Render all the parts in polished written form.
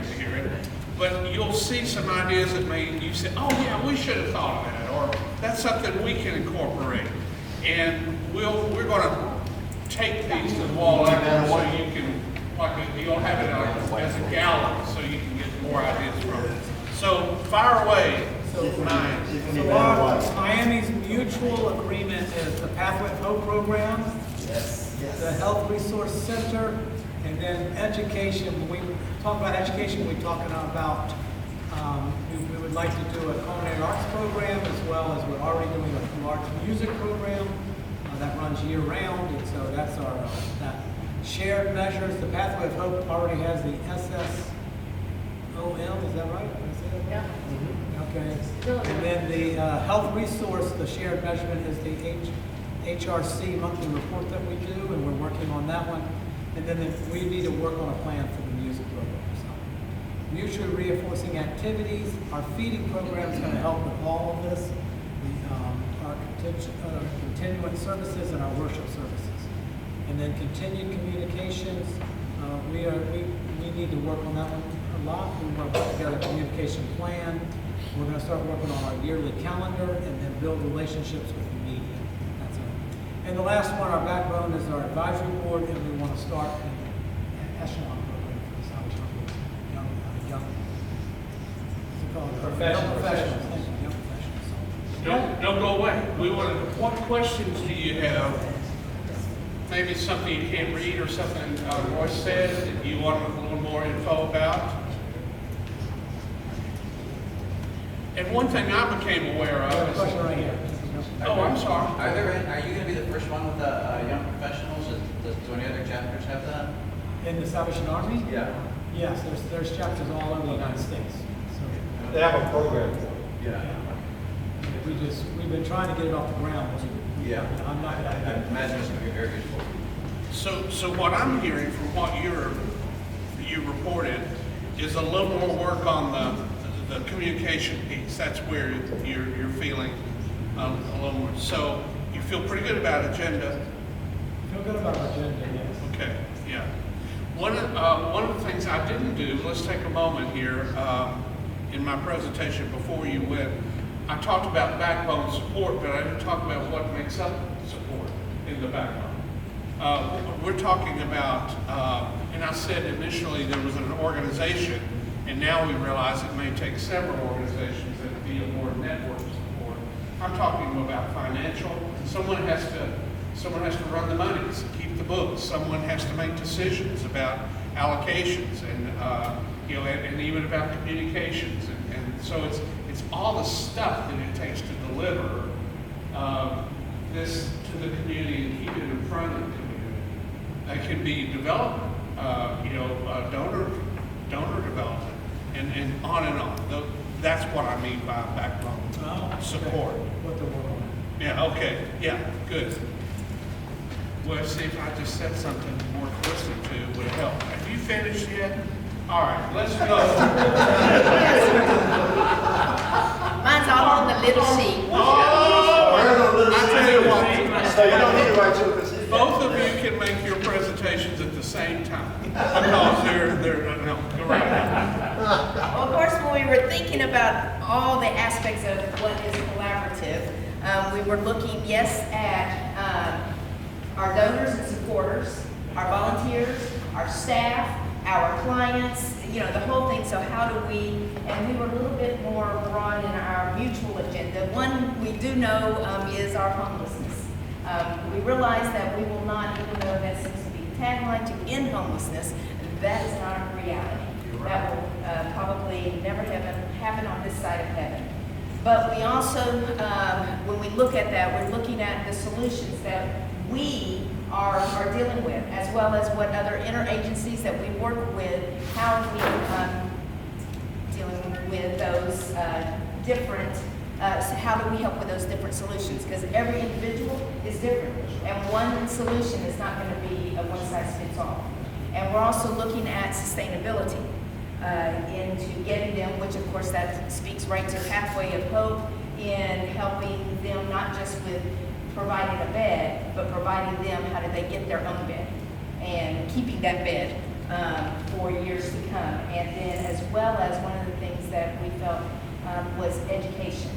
to hear it. But you'll see some ideas that you say, oh yeah, we should have thought of that, or that's something we can incorporate. And we're going to take these to the wall level so you can, you'll have it as a gallery so you can get more ideas from it. So fire away. So our Miami's mutual agreement is the Pathway of Hope program, the Health Resource Center, and then education. When we talk about education, we're talking about we would like to do a culinary arts program, as well as we're already doing a large music program that runs year round. And so that's our that shared measures. The Pathway of Hope already has the SSOM, is that right? Yeah. Okay. And then the health resource, the shared measurement is the HRC monthly report that we do, and we're working on that one. And then we need to work on a plan for the music program. So, mutually reinforcing activities. Our feeding program is going to help with all of this. Our continuing services and our worship services. And then continued communications. We need to work on that one a lot. We want to put together a communication plan. We're going to start working on our yearly calendar and then build relationships with the media. That's it. And the last one, our backbone, is our advisory board, and we want to start an echelon program for the Salvation Army young professionals. Thank you, young professionals. Don't go away. What questions do you have? Maybe something you can't read or something Royce said that you want a little more info about? And one thing I became aware of is... Question right here. Oh, I'm sorry. Are you going to be the first one with the young professionals? Do any other chapters have that? In the Salvation Army? Yeah. Yes, there's chapters all over the United States. So, They have a program. Yeah. we've been trying to get it off the ground. Yeah. I'm not. I imagine it's going to be very useful. So what I'm hearing from what you reported is a little more work on the communication piece. That's where you're feeling a little more. So you feel pretty good about agenda. Feel good about our agenda, yes. Okay, yeah. One of the things I didn't do, let's take a moment here, in my presentation before you went, I talked about backbone support, but I didn't talk about what makes up support in the backbone. We're talking about, and I said initially there was an organization, and now we realize it may take several organizations and be a more network support. I'm talking about financial. Someone has to run the monies, keep the books. Someone has to make decisions about allocations and and even about communications. And so it's all the stuff that it takes to deliver this to the community and keep it in front of the community. That can be development, donor development, and on and on. That's what I mean by backbone support. What the world. Yeah, okay, yeah, good. Well, see if I just said something more twisted to would help. Have you finished yet? All right, let's go. Mine's all on the little sheet. I tell you what, So you don't need to write your procedure. both of you can make your presentations at the same time because they're no, go right ahead. Well, of course, when we were thinking about all the aspects of what is collaborative, we were looking, yes, at our donors and supporters, our volunteers, our staff, our clients, the whole thing. So how do we, and we were a little bit more broad in our mutual agenda. One we do know is our homelessness. We realize that we will not, even though that seems to be the tagline, to end homelessness, that is not a reality. That will probably never happen on this side of heaven. But we also, when we look at that, we're looking at the solutions that we are dealing with, as well as what other interagencies that we work with, how we dealing with those different, so how do we help with those different solutions? Because every individual is different, and one solution is not going to be a one-size-fits-all. And we're also looking at sustainability into getting them, which of course that speaks right to Pathway of Hope, in helping them not just with providing a bed, but providing them how do they get their own bed and keeping that bed for years to come. And then as well as one of the things that we felt was education.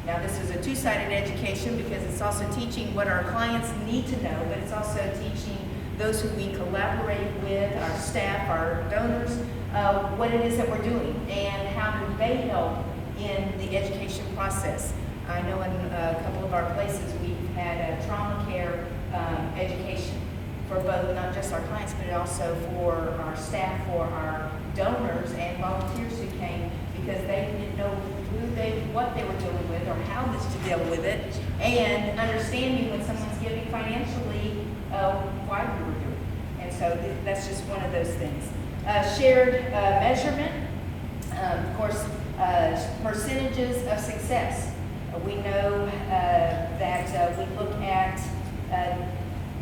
Now, this is a two-sided education because it's also teaching what our clients need to know, but it's also teaching those who we collaborate with, our staff, our donors, what it is that we're doing and how do they help in the education process. I know in a couple of our places we've had a trauma care education for both, not just our clients, but also for our staff, for our donors and volunteers who came because they didn't know what they were dealing with or how to deal with it, and understanding when someone's giving financially why we were doing it. And so that's just one of those things. Shared measurement, of course, percentages of success. We know that we look at,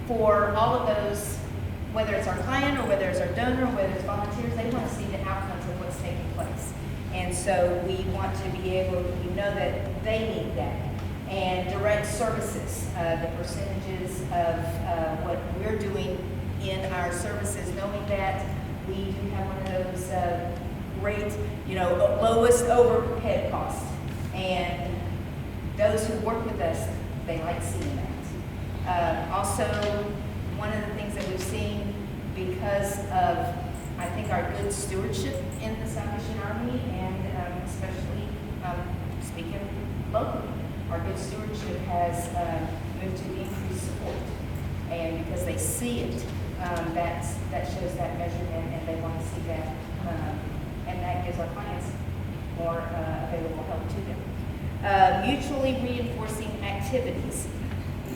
for all of those, whether it's our client or whether it's our donor, whether it's volunteers, they want to see the outcomes of what's taking place. And so we want to be able, we know that they need that. And direct services, the percentages of what we're doing in our services, knowing that we do have one of those great, lowest overhead costs. And those who work with us, they like seeing that. Also, one of the things that we've seen because of, I think, our good stewardship in the Salvation Army, and especially speaking locally, our good stewardship has moved to increased support. And because they see it, that shows that measurement, and they want to see that, and that gives our clients more available help to them. Mutually reinforcing activities.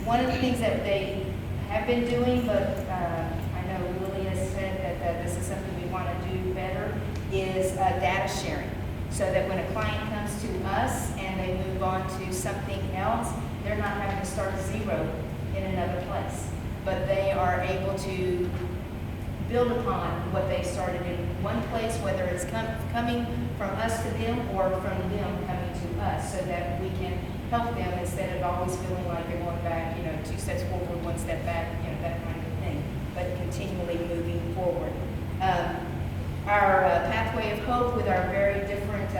One of the things that they have been doing, but I know Lily has said that this is something we want to do better, is data sharing. So that when a client comes to us and they move on to something else, they're not having to start zero in another place. But they are able to build upon what they started in one place, whether it's coming from us to them or from them coming to us, so that we can help them instead of always feeling like they're going back, 2 steps forward, 1 step back, that kind of thing, but continually moving forward. Our pathway of hope with our very different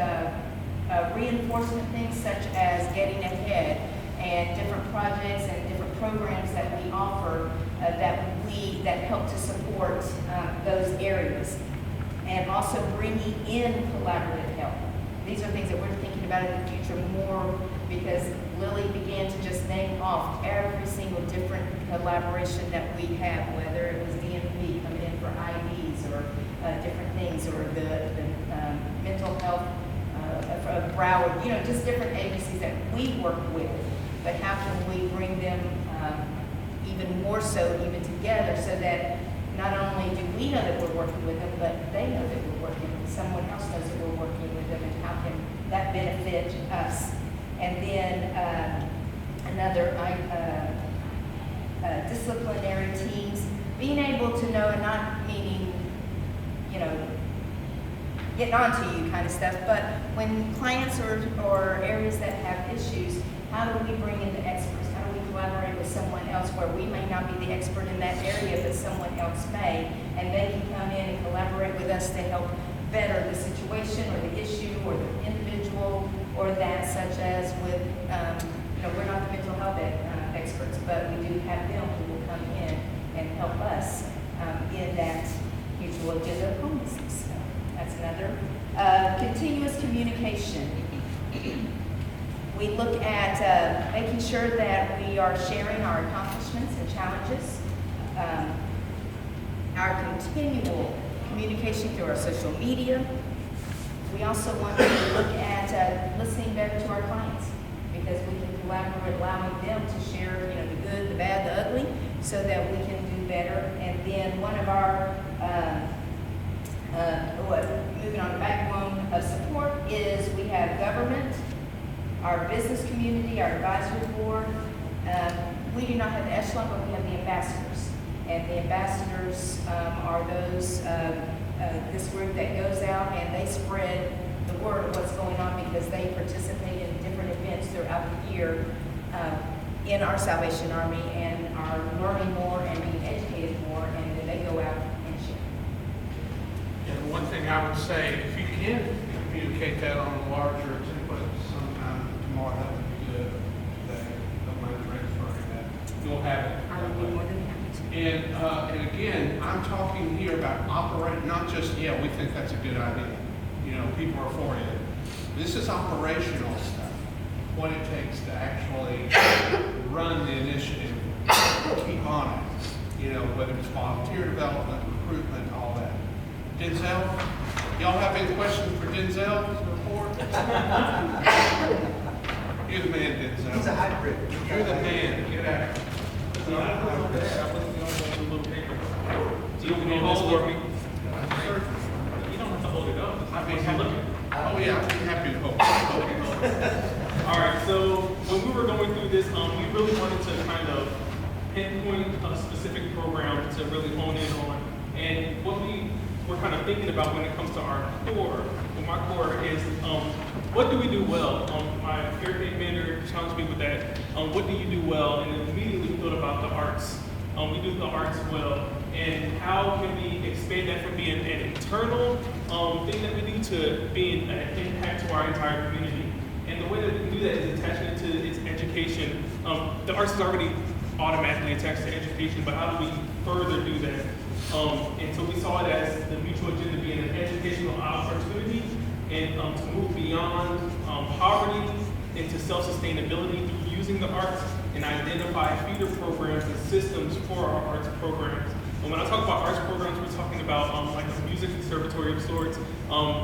reinforcement things such as getting ahead and different projects and different programs that we offer that help to support those areas. And also bringing in collaborative help. These are things that we're thinking about in the future more because Lily began to just name off every single different collaboration that we have, whether it was DMV coming in for IDs or different things, or the mental health of Broward, just different agencies that we work with. But how can we bring them even more so, even together, so that not only do we know that we're working with them, but they know that we're working, someone else knows that we're working with them, and how can that benefit us? And then another, disciplinary teams, being able to know, and not meaning, getting on to you kind of stuff, but when clients or areas that have issues, how do we bring in the experts? How do we collaborate with someone else where we may not be the expert in that area, but someone else may, and they can come in and collaborate with us to help better the situation or the issue or the individual, or that, such as with, we're not the mental health experts, but we do have them who will come in and help us in that mutual agenda of homelessness. So that's another. Continuous communication. We look at making sure that we are sharing our accomplishments and challenges, our continual communication through our social media. We also want to look at listening better to our clients, because we can collaborate, allowing them to share, the good, the bad, the ugly, so that we can do better. And then one of our moving on, the backbone of support is we have government, our business community, our advisory board. We do not have the echelon, but we have the ambassadors. And the ambassadors are those, this group that goes out and they spread the word of what's going on, because they participate in different events throughout the year in our Salvation Army and are learning more and being educated more, and then they go out and share. And one thing thing I would say, if you can communicate that on a larger template sometime tomorrow, that would be good. That, don't mind transferring that. You'll have it. I would be more than happy to. And again, I'm talking here about operate, not just, yeah, we think that's a good idea. You know, people are for it. This is operational stuff. What it takes to actually run the initiative, keep on it. You know, whether it's volunteer development, recruitment, all that. Denzel, y'all have any questions for Denzel's report? You're the man, Denzel. He's a hybrid. You're the man. Get out. I wasn't the only one with a little paper. Do you want me to Hold hold it. for me? You don't have to hold it up. I'd be Just happy. look at it. Oh yeah, I'd be happy to hold. All right, so when we were going through this, we really wanted to kind of pinpoint a specific program to really hone in on. And what we were kind of thinking about when it comes to our core, well, my core is what do we do well? My Heritage Manager challenged me with that. What do you do well? And then immediately we thought about the arts. We do the arts well. And how can we expand that from being an internal thing that we do to being an impact to our entire community? And the way that we can do that is attaching it to its education. The arts is already automatically attached to education, but how do we further do that? And so we saw it as the mutual agenda being an educational opportunity and to move beyond poverty into self-sustainability through using the arts and identify feeder programs and systems for our arts programs. And when I talk about arts programs, we're talking about like a music conservatory of sorts,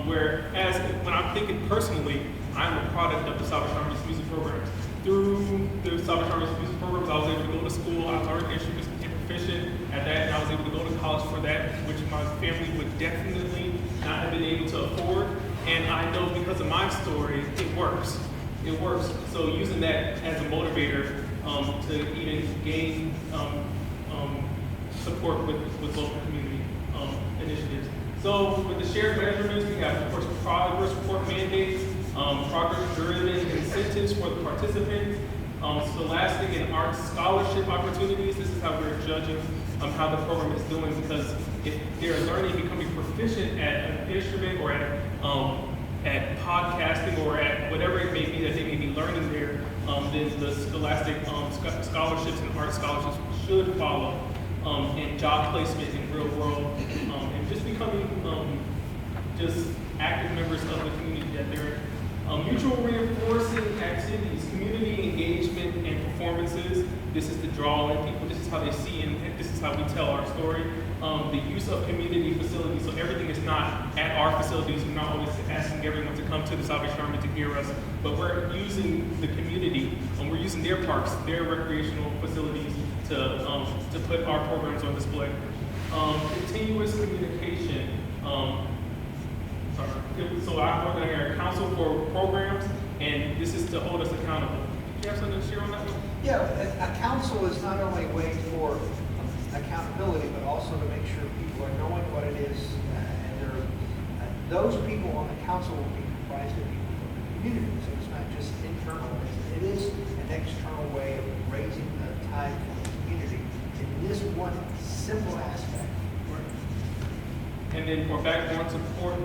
whereas when I'm thinking personally, I'm a product of the Salvation Army's music programs. Through the Salvation Army's music programs, I was able to go to school, I learned instruments, became proficient at that, and I was able to go to college for that, which my family would definitely not have been able to afford. And I know because of my story, it works. It works. So using that as a motivator to even gain support with local community initiatives. So with the shared measurements, we have, of course, progress report mandates, progress-driven incentives for the participants, scholastic and arts scholarship opportunities. This is how we're judging how the program is doing, because if they're learning, becoming proficient at an instrument or at podcasting or at whatever it may be that they may be learning there, then the scholastic scholarships and art scholarships should follow. And job placement in real world, and just becoming just active members of the community that they're in. Mutual reinforcing activities, community engagement and performances. This is to draw in people. This is how they see and this is how we tell our story. The use of community facilities. So everything is not at our facilities. We're not always asking everyone to come to the Salvation Army to hear us, but we're using the community and we're using their parks, their recreational facilities to put our programs on display. Continuous communication. So I'm working here at Council for Programs, and this is to hold us accountable. Do you have something to share on that one? Yeah, a council is not only a way for accountability, but also to make sure people are knowing what it is, and they're, those people on the council will be comprised of people from the community, so it's not just internal, it is an external way of raising the tide for the community in this one simple aspect. And then for backbone support,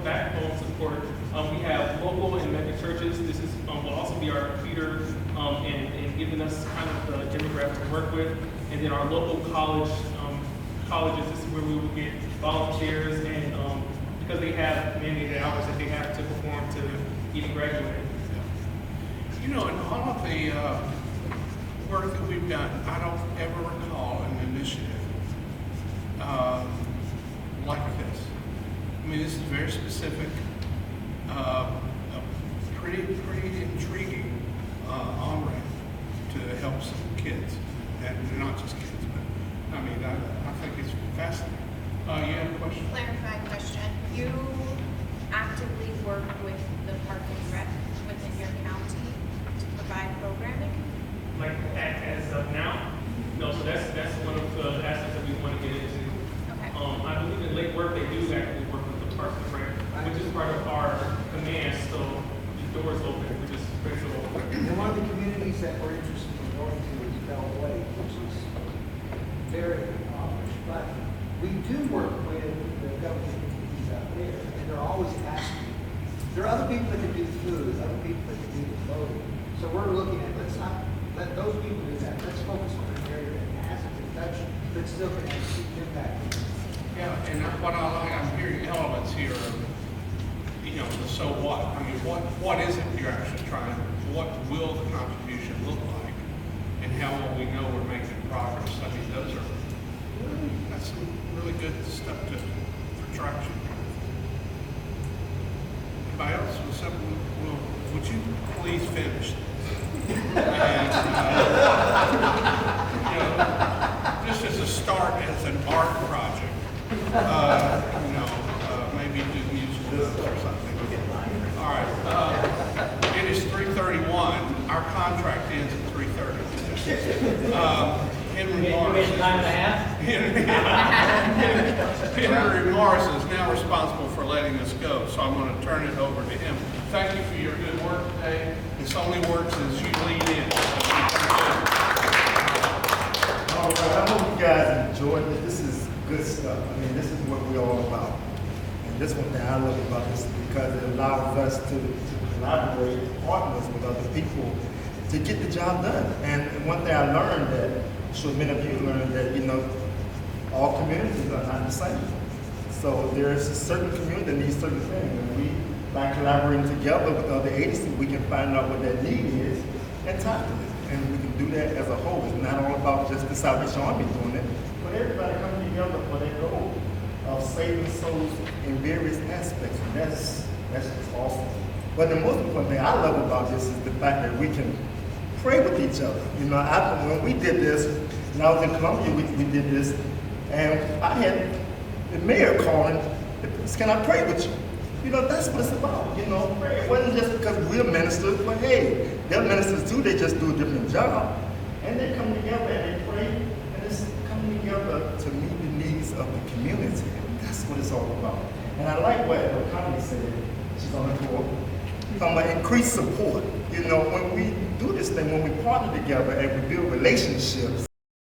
we have local and mega churches. This is will also be our feeder and giving us kind of the demographic to work with. And then our local colleges, this is where we will get volunteers and because they have mandated hours that they have to perform to even graduate. You know, in all of the work that we've done, I don't ever recall an initiative like this. I mean, this is very specific, pretty intriguing on-ramp to help some kids, and not just kids, but I mean, I think it's fascinating. You have a question? Clarifying question. You actively work with the Park and Rec within your county to provide programming? Like as of now, no. So that's one of the aspects that we want to get into. Okay. I believe in late work they do actually work with the Parks and Rec, which is part of our command. So the doors open, we just bring it open. And one of the communities that we're interested in going to is Bellway, which is very impoverished, but we do work with the government entities out there, and they're always asking. There are other people that can do the food, other people that can do the voting. So we're looking at, let's not let those people do that. Let's focus on an area that hasn't been touched, but still can have a huge impact. Yeah, and what I like, I'm hearing elements here of, you know, the so what. I mean, what is it you're actually trying, what will the contribution look like? And how will we know we're making progress? I mean, that's some really good stuff for traction. Anybody else with something? Well, would you please finish? And, you know, just as a start, as an art project, you know, maybe do musical or something. All right. It is 3:31. Our contract ends at 3:30. Henry Morris. Time and a half? Henry Morris is now responsible for letting us go, so I'm going to turn it over to him. Thank you for your good work today. This only works as you lead in. All right, I hope you guys enjoyed this. This is good stuff. I mean, this is what we're all about. And this one thing I love about this is because it allows us to collaborate and partners with other people to get the job done. And one thing I learned that, I'm sure many of you learned that, you know, all communities are not the same. So there's a certain community that needs certain things. And we, by collaborating together with other agencies, we can find out what that need is and tackle it. And we can do that as a whole. It's not all about just the Salvation Army doing it, but everybody coming together for their goal of saving souls in various aspects. And that's just awesome. But the most important thing I love about this is the fact that we can pray with each other. You know, when we did this, when I was in Columbia, we did this, and I had the mayor calling, can I pray with you? You know, that's what it's about, you know, pray. It wasn't just because we're ministers, but hey, they're ministers too, they just do a different job. And they come together and they pray, and it's coming together to meet the needs of the community. That's what it's all about. And I like what Connie said, she's on the floor, talking about increased support. You know, when we do this thing, when we partner together and we build relationships,